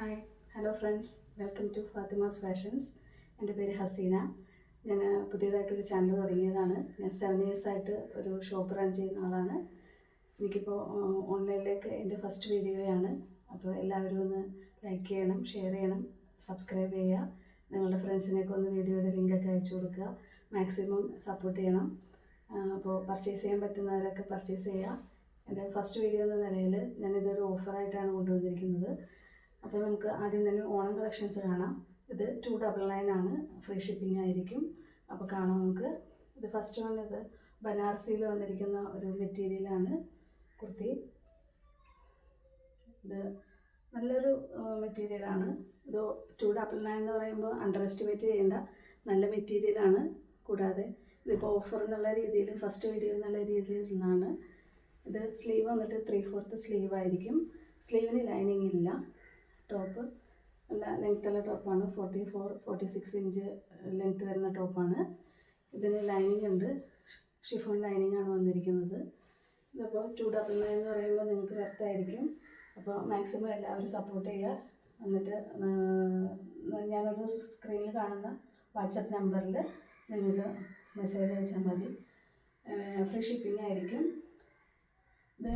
Hi hello friends, welcome to Fathima's fashions. എൻ്റെ പേര് ഹസീന. ഞാൻ പുതിയതായിട്ടൊരു ചാനൽ തുടങ്ങിയതാണ്. ഞാൻ 7 ഇയേഴ്സായിട്ട് ഒരു ഷോപ്പ് റൺ ചെയ്യുന്ന ആളാണ്. എനിക്കിപ്പോൾ ഓൺലൈനിലേക്ക് എൻ്റെ ഫസ്റ്റ് വീഡിയോയാണ്. അപ്പോൾ എല്ലാവരും ഒന്ന് ലൈക്ക് ചെയ്യണം, ഷെയർ ചെയ്യണം, സബ്സ്ക്രൈബ് ചെയ്യുക. നിങ്ങളുടെ ഫ്രണ്ട്സിനൊക്കെ ഒന്ന് വീഡിയോയുടെ ലിങ്കൊക്കെ അയച്ചു കൊടുക്കുക. മാക്സിമം സപ്പോർട്ട് ചെയ്യണം. അപ്പോൾ പർച്ചേസ് ചെയ്യാൻ പറ്റുന്നവരൊക്കെ പർച്ചേസ് ചെയ്യുക. എൻ്റെ ഫസ്റ്റ് വീഡിയോ എന്ന നിലയിൽ ഞാനിതൊരു ഓഫറായിട്ടാണ് കൊണ്ടുവന്നിരിക്കുന്നത്. അപ്പോൾ നമുക്ക് ആദ്യം തന്നെ ഓണം കളക്ഷൻസ് കാണാം. ഇത് 299 ആണ്, ഫ്രീ ഷിപ്പിംഗ് ആയിരിക്കും. അപ്പോൾ കാണാം നമുക്ക്. ഇത് ഫസ്റ്റ് വൺ, ഇത് ബനാറസിയിൽ വന്നിരിക്കുന്ന ഒരു മെറ്റീരിയലാണ് കുർത്തി. ഇത് നല്ലൊരു മെറ്റീരിയലാണ്. ഇത് 299 എന്ന് പറയുമ്പോൾ അണ്ടർ എസ്റ്റിമേറ്റ് ചെയ്യേണ്ട നല്ല മെറ്റീരിയലാണ്. കൂടാതെ ഇതിപ്പോൾ ഓഫർ എന്നുള്ള രീതിയിൽ, ഫസ്റ്റ് വീഡിയോ എന്നുള്ള രീതിയിൽ ഇരുന്നാണ്. ഇത് സ്ലീവ് വന്നിട്ട് 3/4 സ്ലീവ് ആയിരിക്കും. സ്ലീവിന് ലൈനിങ് ഇല്ല. ടോപ്പ് നല്ല ലെങ്ത്തുള്ള ടോപ്പാണ്. 44-46 ഇഞ്ച് ലെങ്ത്ത് വരുന്ന ടോപ്പാണ്. ഇതിന് ലൈനിങ് ഉണ്ട്, ഷിഫോൺ ലൈനിങ് ആണ് വന്നിരിക്കുന്നത്. ഇതിപ്പോൾ 299 എന്ന് പറയുമ്പോൾ നിങ്ങൾക്ക് വ്യക്തമായിരിക്കും. അപ്പോൾ മാക്സിമം എല്ലാവരും സപ്പോർട്ട് ചെയ്യുക. എന്നിട്ട് ഞാനൊരു സ്ക്രീനിൽ കാണുന്ന വാട്സപ്പ് നമ്പറിൽ നിങ്ങൾക്ക് മെസ്സേജ് അയച്ചാൽ മതി. ഫ്രീ ഷിപ്പിംഗ് ആയിരിക്കും. ഇത്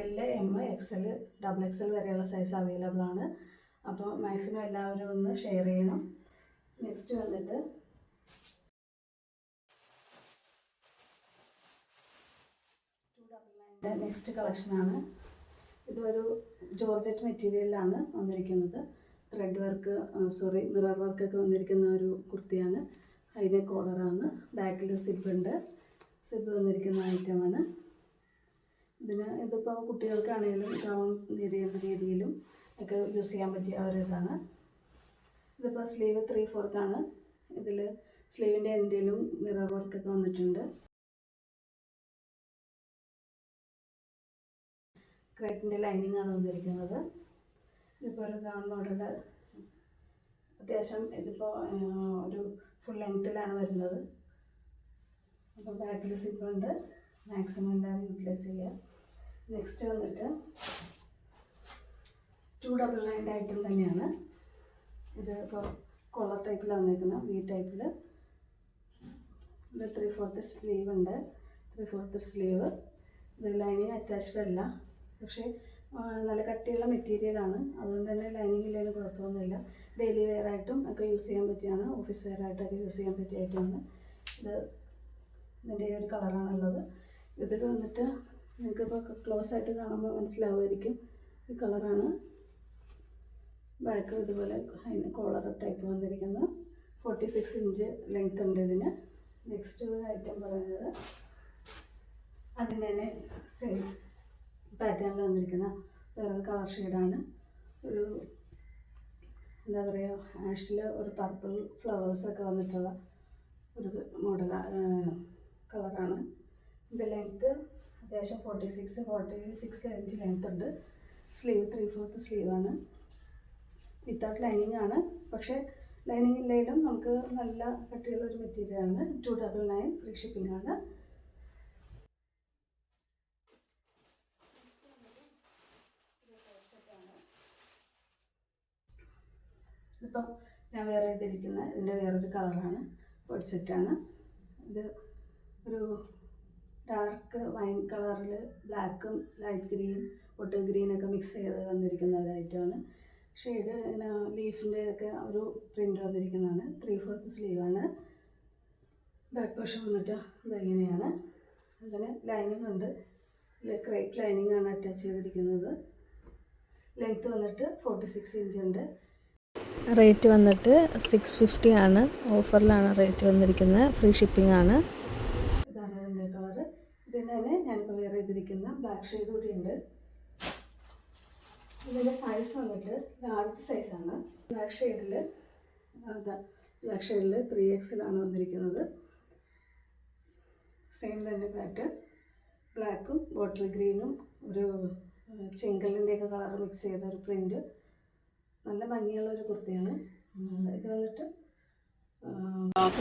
L, M, XL, XXL വരെയുള്ള സൈസ് അവൈലബിൾ ആണ്. അപ്പോൾ മാക്സിമം എല്ലാവരും ഒന്ന് ഷെയർ ചെയ്യണം. നെക്സ്റ്റ് വന്നിട്ട് നെക്സ്റ്റ് കളക്ഷനാണ്. ഇതൊരു ജോർജറ്റ് മെറ്റീരിയലാണ് വന്നിരിക്കുന്നത്. ത്രെഡ് വർക്ക്, മിറർ വർക്കൊക്കെ വന്നിരിക്കുന്ന ഒരു കുർത്തിയാണ്. ഹൈനെക്ക് കോളറാണ്. ബാക്കിൽ സിബുണ്ട്. സിബ് വന്നിരിക്കുന്ന ഐറ്റമാണ്. ഇതിപ്പോൾ കുട്ടികൾക്കാണെങ്കിലും ഗൗൺ രീതിയിലും ഒക്കെ യൂസ് ചെയ്യാൻ പറ്റിയ ഒരിതാണ്. ഇതിപ്പോൾ സ്ലീവ് 3/4 ആണ്. ഇതിൽ സ്ലീവിൻ്റെ എൻഡിലും മിറർ വർക്കൊക്കെ വന്നിട്ടുണ്ട്. ക്രേപ്പിൻ്റെ ലൈനിങ് ആണ് വന്നിരിക്കുന്നത്. ഇതിപ്പോൾ ഒരു ഗൗൺ മോഡൽ, അത്യാവശ്യം ഇതിപ്പോൾ ഒരു ഫുൾ ലെങ്ത്തിലാണ് വരുന്നത്. അപ്പോൾ ബാക്കിൽ സിബുണ്ട്. മാക്സിമം എല്ലാവരും യൂട്ടിലൈസ് ചെയ്യുക. നെക്സ്റ്റ് വന്നിട്ട് 299 ഐറ്റം തന്നെയാണ്. ഇത് ഇപ്പോൾ കോളർ ടൈപ്പിൽ വന്നിരിക്കുന്ന വി ടൈപ്പിൽ. ഇത് 3/4 സ്ലീവ് ഉണ്ട്. 3/4 സ്ലീവ്. ഇത് ലൈനിങ് അറ്റാച്ച്ഡ് അല്ല, പക്ഷേ നല്ല കട്ടിയുള്ള മെറ്റീരിയലാണ്. അതുകൊണ്ട് തന്നെ ലൈനിങ് ഇല്ലെങ്കിലും കുഴപ്പമൊന്നുമില്ല. ഡെയിലി വെയർ ആയിട്ടും ഒക്കെ യൂസ് ചെയ്യാൻ പറ്റിയാണ്. ഓഫീസ് വെയർ ആയിട്ടൊക്കെ യൂസ് ചെയ്യാൻ പറ്റിയ ഐറ്റമാണ്. ഇതിൻ്റെ ഒരു കളറാണുള്ളത്. ഇതിൽ വന്നിട്ട് നിങ്ങൾക്കിപ്പോൾ ക്ലോസ് ആയിട്ട് കാണുമ്പോൾ മനസ്സിലാവുമായിരിക്കും. ഈ കളറാണ്. ബാക്ക് ഇതുപോലെ കോളർ ടൈപ്പ് വന്നിരിക്കുന്നത്. 46 ഇഞ്ച് ലെങ്ത് ഉണ്ട് ഇതിന്. നെക്സ്റ്റ് ഒരു ഐറ്റം പറയുന്നത് അതിന് തന്നെ സെയിം പാറ്റേണിൽ വന്നിരിക്കുന്ന വേറൊരു കളർ ഷെയ്ഡാണ്. ഒരു എന്താ പറയുക, ആഷിൽ ഒരു പർപ്പിൾ ഫ്ലവേഴ്സൊക്കെ വന്നിട്ടുള്ള ഒരു മോഡൽ കളറാണ്. ഇത് ലെങ്ത്ത് അത്യാവശ്യം 46 ഇഞ്ച് ലെങ്ത് ഉണ്ട്. സ്ലീവ് 3/4 സ്ലീവാണ്. വിത്തൗട്ട് ലൈനിങ് ആണ്. പക്ഷേ ലൈനിങ് ഇല്ലെങ്കിലും നമുക്ക് നല്ല കട്ടിയുള്ള ഒരു മെറ്റീരിയലാണ്. 299 ഫ്രീ ഷിപ്പിംഗ് ആണ്. ഇപ്പം ഞാൻ വേറെ ചെയ്തിരിക്കുന്ന ഇതിൻ്റെ വേറൊരു കളറാണ്. കോഡ് സെറ്റാണ്. ഇത് ഒരു ഡാർക്ക് വൈൻ കളറിൽ ബ്ലാക്കും ലൈറ്റ് ഗ്രീൻ, ബോട്ടിൽ ഗ്രീനൊക്കെ മിക്സ് ചെയ്ത് വന്നിരിക്കുന്ന ഒരു ഐറ്റമാണ്. ഷെയ്ഡ് ഇങ്ങനെ ലീഫിൻ്റെ ഒക്കെ ഒരു പ്രിൻ്റ് വന്നിരിക്കുന്നതാണ്. 3/4 സ്ലീവാണ്. ബാക്ക് പോർഷൻ വന്നിട്ട് ഇതെങ്ങനെയാണ്. അതിന് ലൈനിങ് ഉണ്ട്. ക്രേപ്പ് ലൈനിങ് ആണ് അറ്റാച്ച് ചെയ്തിരിക്കുന്നത്. ലെങ്ത്ത് വന്നിട്ട് 46 ഇഞ്ച് ഉണ്ട്. റേറ്റ് വന്നിട്ട് 650 ആണ്. ഓഫറിലാണ് റേറ്റ് വന്നിരിക്കുന്നത്. ഫ്രീ ഷിപ്പിംഗ് ആണ്. ഇതാണ് ഇതിൻ്റെ കളറ്. ഇതിൻ്റെ തന്നെ ഞാനിപ്പോൾ വേറെ ചെയ്തിരിക്കുന്ന ബ്ലാക്ക് ഷെയ്ഡ് കൂടി ഉണ്ട്. ഇതിൻ്റെ സൈസ് വന്നിട്ട് ലാർജ് സൈസാണ്. ബ്ലാക്ക് ഷെയ്ഡിൽ 3XL ആണ് വന്നിരിക്കുന്നത്. സെയിം തന്നെ പാറ്റേൺ. ബ്ലാക്കും ബോട്ടിൽ ഗ്രീനും ഒരു ചെങ്കലിൻ്റെയൊക്കെ കളർ മിക്സ് ചെയ്ത ഒരു പ്രിൻ്റ്. നല്ല ഭംഗിയുള്ള ഒരു കുർത്തിയാണ്. ഇത് വന്നിട്ട്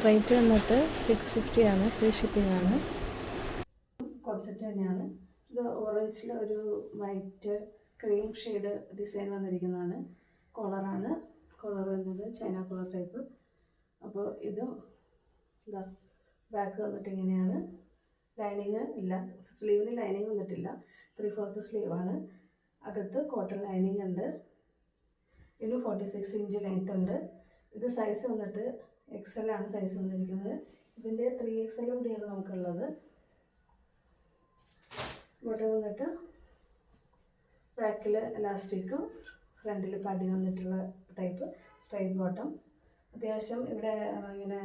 റേറ്റ് വന്നിട്ട് 650 ആണ്. ഫ്രീ ഷിപ്പിംഗ് ആണ്. കോൺസെപ്റ്റ് തന്നെയാണ്. ഇത് ഓറഞ്ചിൽ ഒരു വൈറ്റ് ക്രീം ഷെയ്ഡ് ഡിസൈൻ വന്നിരിക്കുന്നതാണ്. കോളറാണ്. കോളർ വരുന്നത് ചൈന കോളർ ടൈപ്പ്. അപ്പോൾ ഇതും ഇതാ ബാക്ക് വന്നിട്ട് ഇങ്ങനെയാണ്. ലൈനിങ് ഇല്ല, സ്ലീവിന് ലൈനിങ് വന്നിട്ടില്ല, 3/4 സ്ലീവാണ്. അകത്ത് കോട്ടൺ ലൈനിങ് ഉണ്ട്. ഇതിന് 46 ഇഞ്ച് ലെങ്ത് ഉണ്ട്. ഇത് സൈസ് വന്നിട്ട് XL ആണ് സൈസ് വന്നിരിക്കുന്നത്. ഇതിൻ്റെ 3XL കൂടിയാണ് നമുക്കുള്ളത്. ഇവിടെ വന്നിട്ട് ബാക്കിൽ എലാസ്റ്റിക്കും ഫ്രണ്ടിൽ പടി വന്നിട്ടുള്ള ടൈപ്പ് സ്ട്രൈറ്റ് ബോട്ടം. അത്യാവശ്യം ഇവിടെ ഇങ്ങനെ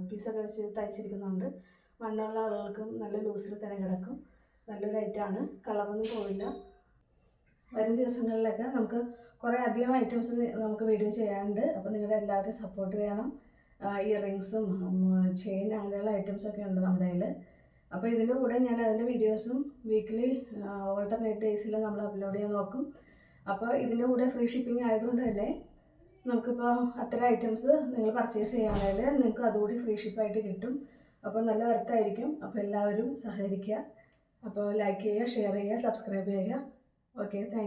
പീസൊക്കെ വെച്ച് തയ്ച്ചിരിക്കുന്നുണ്ട്. മണ്ണുള്ള ആളുകൾക്കും നല്ല ലൂസിൽ തന്നെ കിടക്കും. നല്ലൊരു ഐറ്റമാണ്, കളറൊന്നും പോവില്ല. വരും ദിവസങ്ങളിലൊക്കെ നമുക്ക് കുറേ അധികം ഐറ്റംസ് നമുക്ക് വീഡിയോ ചെയ്യാനുണ്ട്. അപ്പോൾ നിങ്ങളുടെ എല്ലാവരുടെയും സപ്പോർട്ട് വേണം. ഇയറിങ്സും ചെയിൻ അങ്ങനെയുള്ള ഐറ്റംസൊക്കെ ഉണ്ട് നമ്മുടെ കയ്യിൽ. അപ്പോൾ ഇതിൻ്റെ കൂടെ ഞാൻ അതിൻ്റെ വീഡിയോസും വീക്ക്ലി ഓൾട്ടർനേറ്റ് ഡേയ്സിൽ നമ്മൾ അപ്ലോഡ് ചെയ്യാൻ നോക്കും. അപ്പോൾ ഇതിൻ്റെ കൂടെ ഫ്രീ ഷിപ്പിംഗ് ആയതുകൊണ്ട് തന്നെ നമുക്കിപ്പോൾ അത്തരം ഐറ്റംസ് നിങ്ങൾ പർച്ചേസ് ചെയ്യുകയാണെങ്കിൽ നിങ്ങൾക്ക് അതുകൂടി ഫ്രീ ഷിപ്പായിട്ട് കിട്ടും. അപ്പോൾ നല്ല വർത്തായിരിക്കും. അപ്പോൾ എല്ലാവരും സഹകരിക്കുക. അപ്പോൾ ലൈക്ക് ചെയ്യുക, ഷെയർ ചെയ്യുക, സബ്സ്ക്രൈബ് ചെയ്യുക. Okay, thank you.